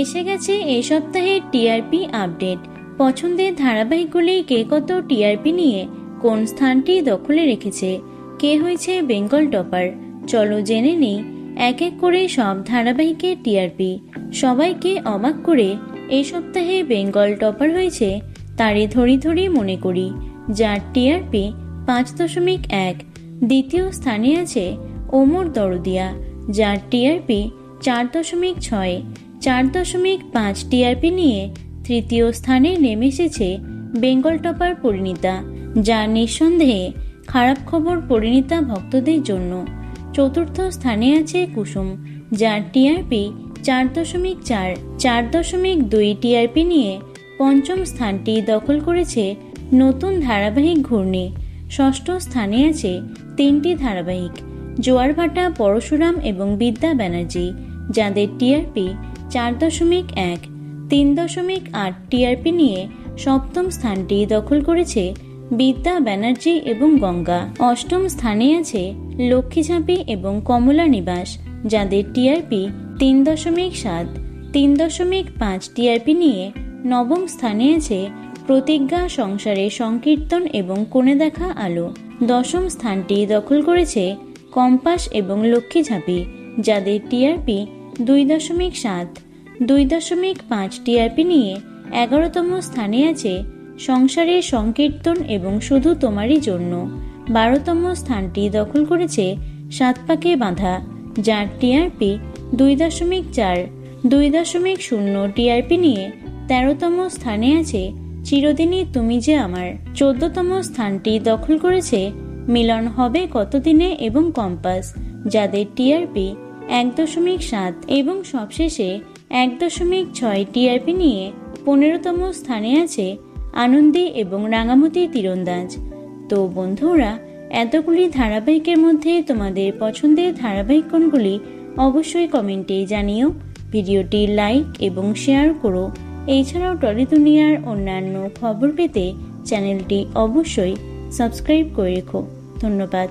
এসে গেছে এই সপ্তাহের টিআরপি আপডেট। পছন্দের ধারাবাহিকগুলি কে কত টিআরপি নিয়ে কোন স্থানটি দখলে রেখেছে, কে হয়েছে বেঙ্গল টপার, চলো জেনে নেই এক এক করে সব ধারাবাহিকের টিআরপি। সবাইকে অবাক করে এই সপ্তাহে বেঙ্গল টপার হয়েছে তারে ধরি ধরি মনে করি, যার টিআরপি 5.1। দ্বিতীয় স্থানে আছে ওমর দরদিয়া, যার টিআরপি 4.6। 4.5 টিআরপি নিয়ে তৃতীয় স্থানে নেমে এসেছে বেঙ্গল টপার পরিণীতা, যা নিঃসন্দেহে খারাপ খবর পরিণীতা ভক্তদের জন্য। চতুর্থ স্থানে আছে কুসুম, যার টিআরপি 4.4। 4.2 টিআরপি নিয়ে পঞ্চম স্থানটি দখল করেছে নতুন ধারাবাহিক ঘূর্ণি। ষষ্ঠ স্থানে আছে 3টি ধারাবাহিক, জোয়ারভাটা, পরশুরাম এবং বিদ্যা ব্যানার্জি, যাদের টিআরপি 4.1। 3.8 টিআরপি নিয়ে সপ্তম স্থানটি দখল করেছে বিদ্যা ব্যানার্জি এবং গঙ্গা। অষ্টম স্থানে আছে লক্ষ্মীঝাঁপি এবং কমলা নিবাস, যাদের টিআরপি 3.7। 3.5 টিআরপি নিয়ে নবম স্থানে আছে প্রতিজ্ঞা, সংসারে সংকীর্তন এবং কোণে দেখা আলো। দশম স্থানটি দখল করেছে কম্পাস এবং লক্ষ্মীঝাঁপি, যাদের টিআরপি 2.7। 2.5 টিআরপি নিয়ে 11তম স্থানে আছে সংসারে সংকীর্তন এবং শুধু তোমারই জন্য। 12তম স্থানটি দখল করেছে সাত পাকে বাঁধা, যার টিআরপি 2.4। 2.0 টিআরপি নিয়ে 13তম স্থানে আছে চিরদিনই তুমি যে আমার। 14তম স্থানটি দখল করেছে মিলন হবে কতদিনে এবং কম্পাস, যাদের টিআরপি 1.7। এবং সবশেষে 1.6 টিআরপি নিয়ে 15তম স্থানে আছে আনন্দী এবং রাঙামতি তীরন্দাজ। তো বন্ধুরা, এতগুলি ধারাবাহিকের মধ্যে তোমাদের পছন্দের ধারাবাহিক কোনগুলি অবশ্যই কমেন্টে জানিও। ভিডিওটি লাইক এবং শেয়ার করো। এছাড়াও টলি দুনিয়ার অন্যান্য খবর পেতে চ্যানেলটি অবশ্যই সাবস্ক্রাইব করে রেখো। ধন্যবাদ।